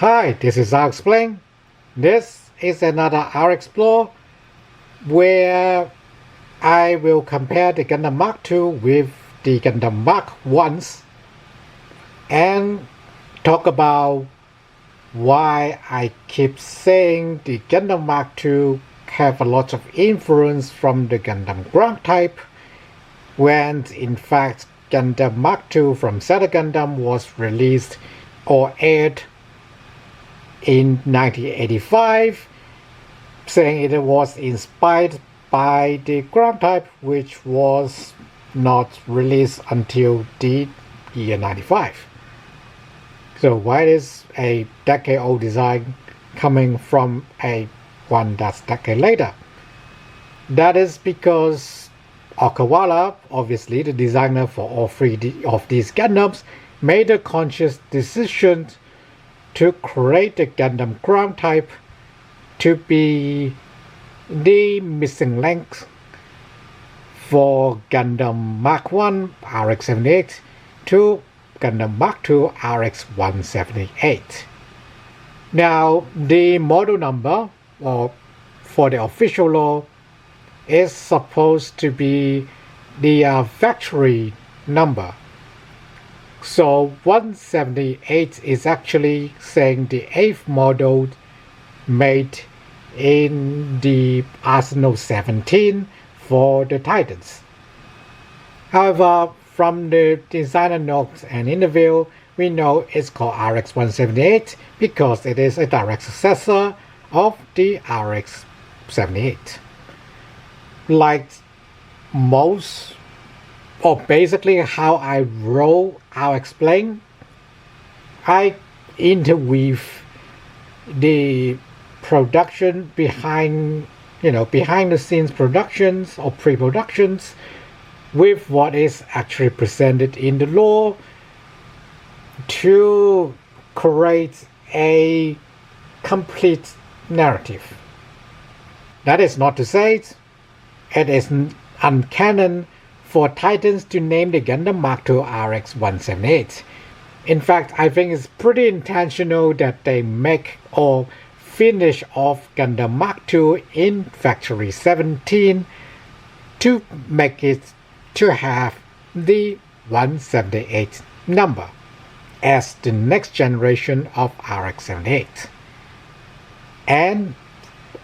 Hi, this is I'll Explain. This is another I'll Explore where I will compare the Gundam Mark II with the Gundam Mark I's and talk about why I keep saying the Gundam Mark II have a lot of influence from the Gundam ground type when in fact Gundam Mark II from Zeta Gundam was released or aired in 1985, saying it was inspired by the ground type, which was not released until the year 95. So why is a decade-old design coming from one that's decade later? That is because Okawara, obviously the designer for all three of these Gundams, made a conscious decision to create the Gundam ground type to be the missing link for Gundam Mark 1 RX-78 to Gundam Mark II RX-178. Now, the model number, or for the official law, is supposed to be the factory number. So 178 is actually saying the 8th model made in the Arsenal 17 for the Titans. However, from the designer notes and interview, we know it's called RX-178 because it is a direct successor of the RX-78. Like most, or basically how I roll, I'll explain. I interweave the production behind the scenes productions or pre-productions with what is actually presented in the law to create a complete narrative. That is not to say it is uncanon for Titans to name the Gundam Mark II RX-178. In fact, I think it's pretty intentional that they make or finish off Gundam Mark II in Factory 17 to make it to have the 178 number as the next generation of RX-78. And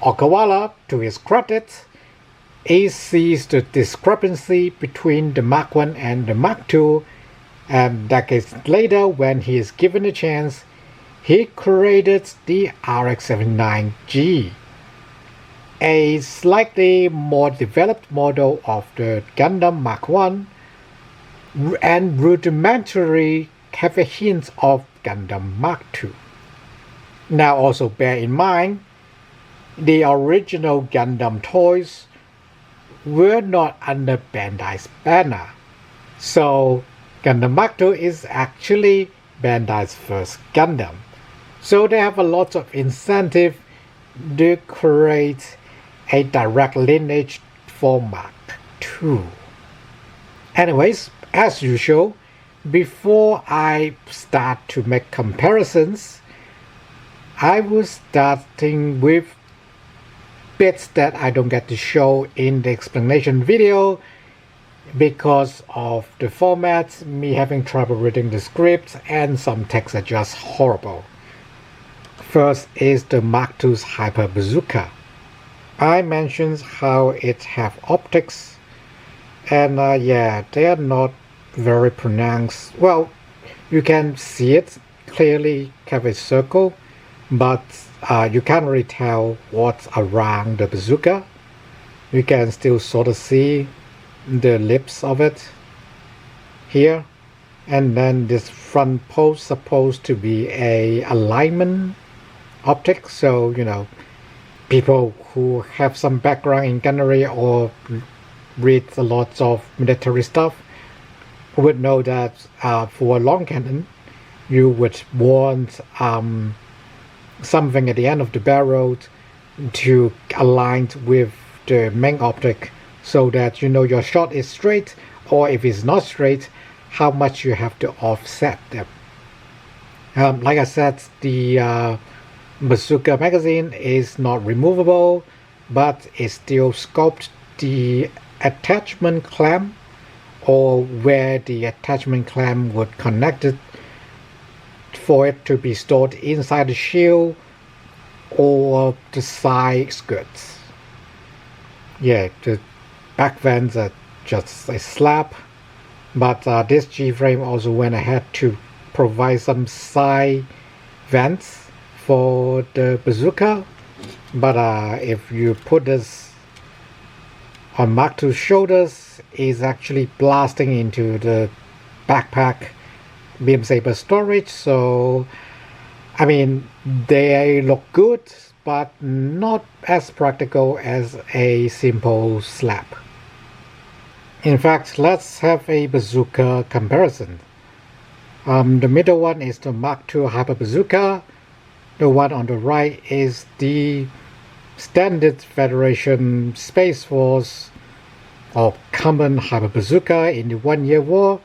Okawara, to his credit, he sees the discrepancy between the Mark I and the Mark II, and decades later, when he is given a chance, he created the RX-79G, a slightly more developed model of the Gundam Mark I, and rudimentary have a hint of Gundam Mark II. Now also bear in mind, the original Gundam toys were not under Bandai's banner. So Gundam Mark II is actually Bandai's first Gundam. So they have a lot of incentive to create a direct lineage for Mark II. Anyways, as usual, before I start to make comparisons, I was starting with bits that I don't get to show in the explanation video because of the format, me having trouble reading the script, and some text are just horrible. First is the Mark II's Hyper Bazooka. I mentioned how it have optics, and yeah, they are not very pronounced. Well, you can see it clearly, have a circle, but you can't really tell what's around the bazooka. You can still sort of see the lips of it here, and then this front post supposed to be a alignment optic. So people who have some background in gunnery or read a lot of military stuff would know that for a long cannon you would want something at the end of the barrel to align with the main optic so that your shot is straight, or if it's not straight, how much you have to offset them. Like I said, the bazooka magazine is not removable, but it still sculpts the attachment clamp, or where the attachment clamp would connect it for it to be stored inside the shield or the side skirts. Yeah, the back vents are just a slab, but this G-frame also went ahead to provide some side vents for the bazooka. But if you put this on Mark II's shoulders, it's actually blasting into the backpack beam saber storage. So I mean, they look good, but not as practical as a simple slab. In fact, let's have a bazooka comparison. The middle one is the Mark II Hyper Bazooka. The one on the right is the standard Federation Space Force or common Hyper Bazooka in the 1 Year War.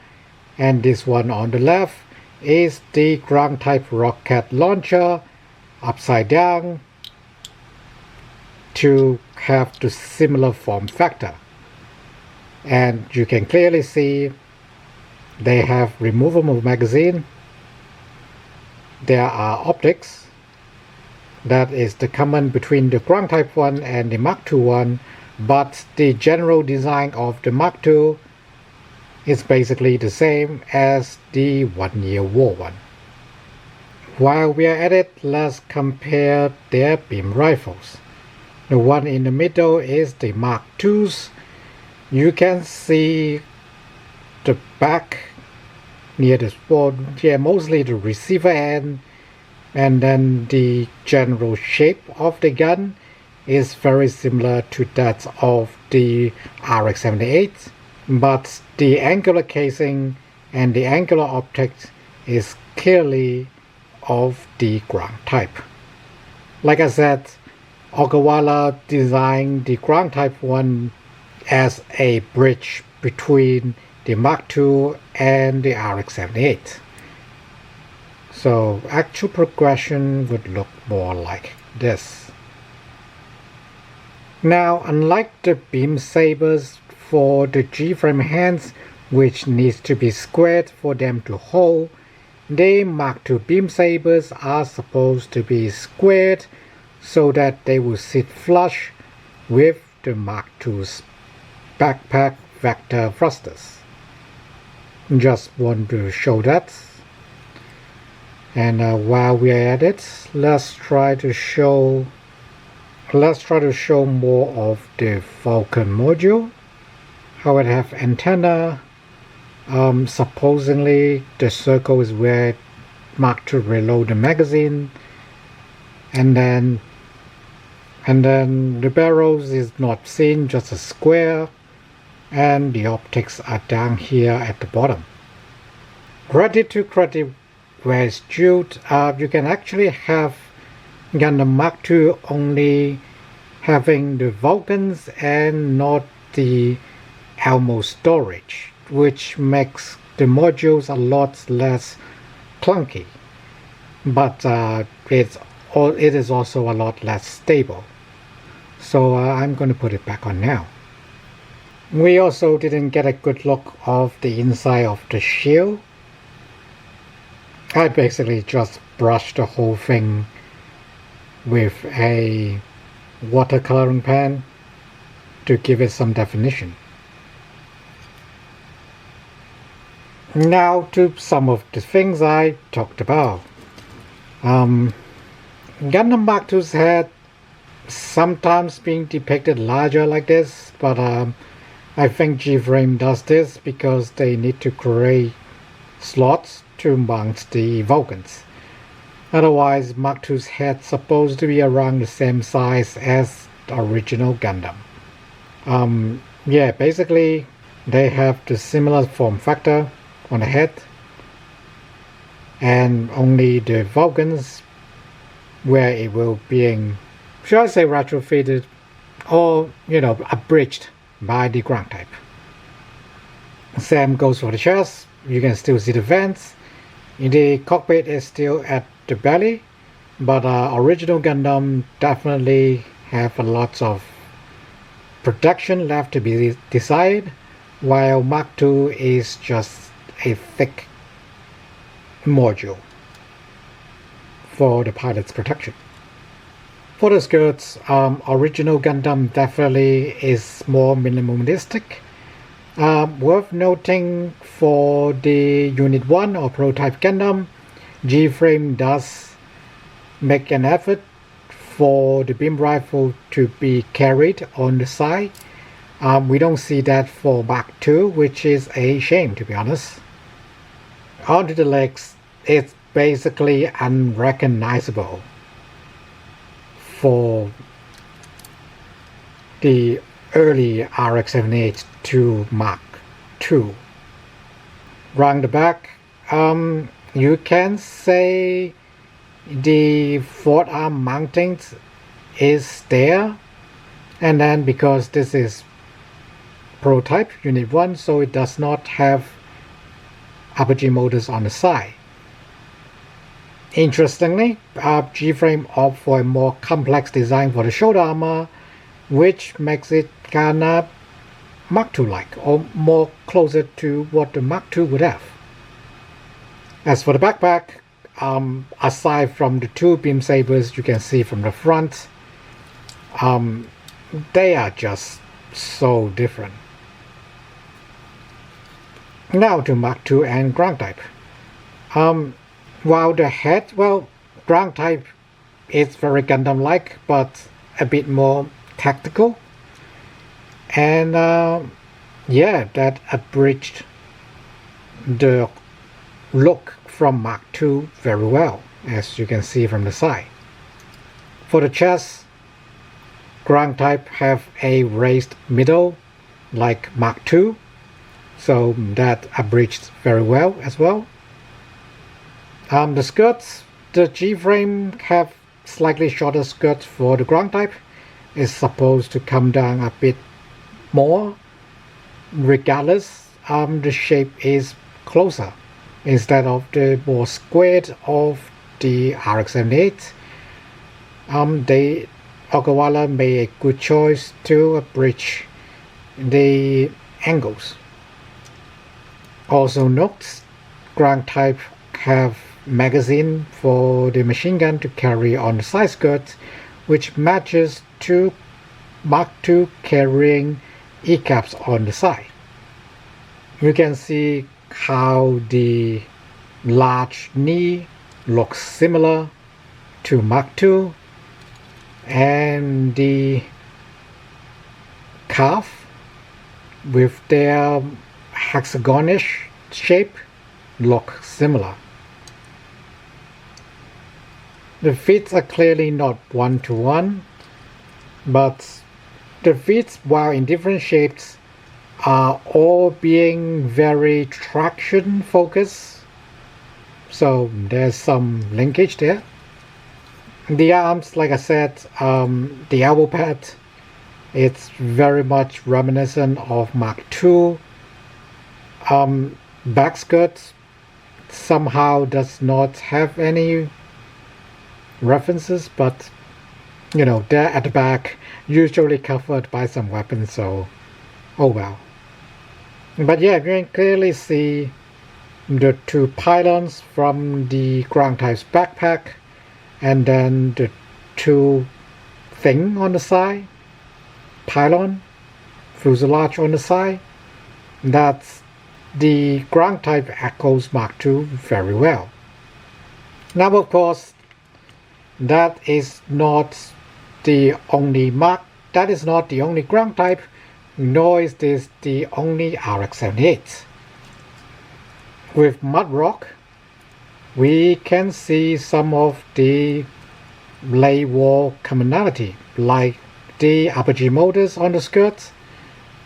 And this one on the left is the ground type rocket launcher upside down to have the similar form factor. And you can clearly see they have removable magazine. There are optics. That is the common between the ground type one and the Mark II one, but the general design of the Mark II is basically the same as the 1 Year War one. While we are at it, let's compare their beam rifles. The one in the middle is the Mark II's. You can see the back near the mostly the receiver end, and then the general shape of the gun is very similar to that of the RX-78, but the angular casing and the angular optics is clearly of the ground type. Like I said, Okawara designed the ground type one as a bridge between the Mark II and the RX-78. So actual progression would look more like this. Now, unlike the beam sabers for the G-frame hands, which needs to be squared for them to hold, the Mark II beam sabers are supposed to be squared so that they will sit flush with the Mark II's backpack vector thrusters. Just want to show that. And while we are at it, let's try to show more of the Vulcan module. How it have antenna. Supposedly the circle is where Mark II reload the magazine, and then the barrels is not seen, just a square, and the optics are down here at the bottom. Credit to credit where it's due. You can actually have Gundam Mark II only having the Vulcans and not the Elmo storage, which makes the modules a lot less clunky, but it is also a lot less stable. So I'm going to put it back on now. We also didn't get a good look of the inside of the shield. I basically just brushed the whole thing with a watercoloring pen to give it some definition. Now to some of the things I talked about. Gundam Mark II's head sometimes being depicted larger like this, but I think G-frame does this because they need to create slots to mount the Vulcans. Otherwise, Mark II's head supposed to be around the same size as the original Gundam. Yeah, basically they have the similar form factor on the head, and only the Vulcans where it will being, should I say, retrofitted or abridged by the ground type. Same goes for the chest. You can still see the vents, The cockpit is still at the belly, but original Gundam definitely have a lot of protection left to be desired, while Mk 2 is just a thick module for the pilot's protection. For the skirts, original Gundam definitely is more minimalistic. Worth noting for the Unit 1 or Prototype Gundam, G-frame does make an effort for the beam rifle to be carried on the side. We don't see that for Mk 2, which is a shame, to be honest. Onto the legs, it's basically unrecognizable for the early RX-78 to Mk 2. Round the back, you can say the forearm mounting is there, and then because this is prototype Unit 1, so it does not have apogee motors on the side. Interestingly, G-frame opts for a more complex design for the shoulder armor, which makes it kinda Mk 2-like, or more closer to what the Mk 2 would have. As for the backpack, aside from the two beam sabers you can see from the front, they are just so different. Now to Mk 2 and ground type. While the head, ground type is very Gundam-like, but a bit more tactical. And that abridged the look from Mk 2 very well, as you can see from the side. For the chest, ground type have a raised middle like Mk 2, so that abridged very well as well. The skirts, the G-frame have slightly shorter skirts for the ground type. It's supposed to come down a bit more. Regardless, the shape is closer instead of the more squared of the RX-78. Okawara made a good choice to abridge the angles. Also note, ground type have magazine for the machine gun to carry on the side skirt, which matches to Mk 2 carrying E-caps on the side. You can see how the large knee looks similar to Mk 2, and the calf with their hexagonish shape look similar. The feet are clearly not one-to-one, but the feet, while in different shapes, are all being very traction focused, so there's some linkage there. The arms, like I said, the elbow pad, it's very much reminiscent of Mk 2. Back skirt somehow does not have any references, but they're at the back, usually covered by some weapons, so oh well. But yeah, you can clearly see the two pylons from the ground type's backpack, and then the two thing on the side, pylon, fuselage on the side. That's the ground type echoes Mk 2 very well. Now of course, that is not the only ground type, nor is this the only RX-78. With Mudrock, we can see some of the late war commonality, like the apogee motors on the skirts,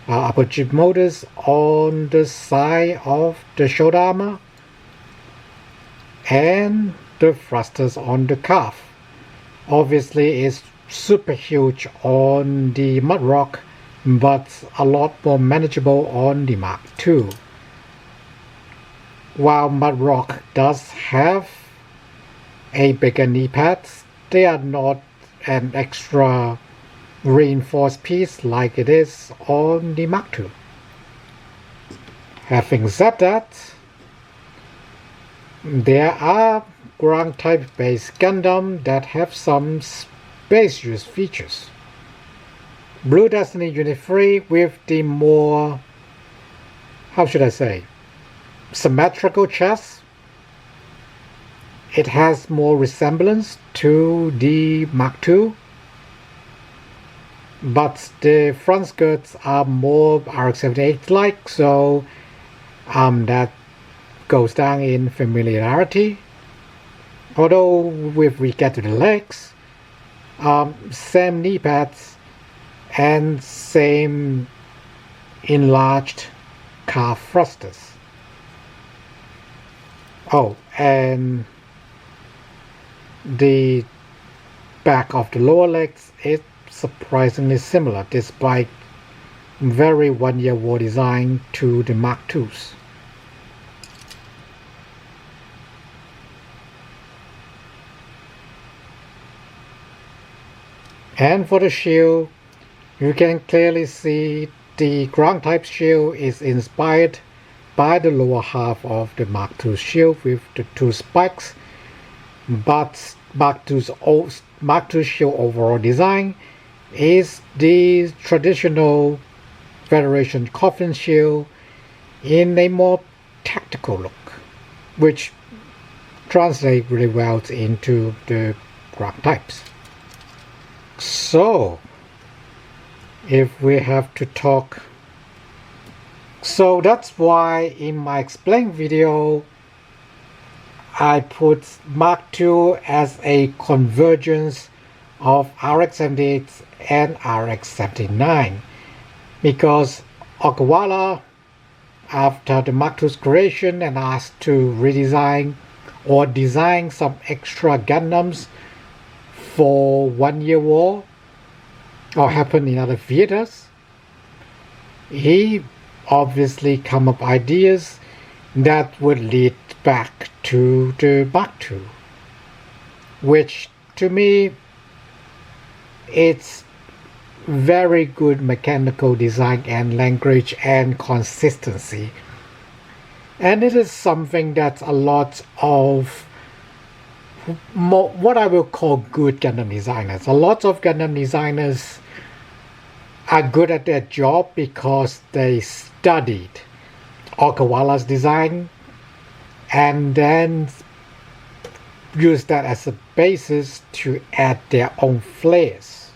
apogee motors on the side of the shoulder armor, and the thrusters on the calf. Obviously it's super huge on the Mudrock, but a lot more manageable on the Mk 2. while Mudrock does have a bigger knee pads, they are not an extra reinforced piece like it is on the Mk2. Having said that, there are ground type based Gundam that have some spacious features. Blue Destiny Unit 3 with the more, how should I say, symmetrical chest. It has more resemblance to the Mk2, but the front skirts are more RX-78 like, so that goes down in familiarity. Although if we get to the legs, same knee pads and same enlarged calf thrusters. Oh, and the back of the lower legs is surprisingly similar despite very one-year war design to the Mk2s. And for the shield, you can clearly see the ground type shield is inspired by the lower half of the Mk2 shield with the two spikes, but Mk2 shield overall design is the traditional Federation coffin shield in a more tactical look, which translates really well into the ground types. So, if we have to talk, so that's why in my explain video I put Mk2 as a convergence of RX-78 and RX-79, because Okawara, after the Mk2's creation and asked to redesign or design some extra Gundams for one-year war or happen in other theaters, he obviously come up ideas that would lead back to the Mk2, which to me it's very good mechanical design and language and consistency, and it is something that a lot of what I will call good Gundam designers. A lot of Gundam designers are good at their job because they studied Okawara's design and then use that as a basis to add their own flares.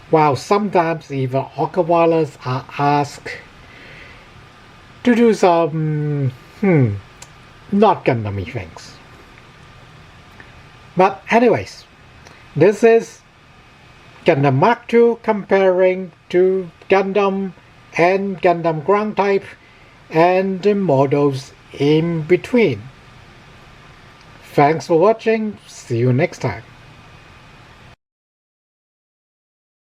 While sometimes even Okawaras are asked to do some not Gundam-y things. But anyways, this is Gundam Mk2 comparing to Gundam and Gundam ground type and the models in between. Thanks for watching, see you next time.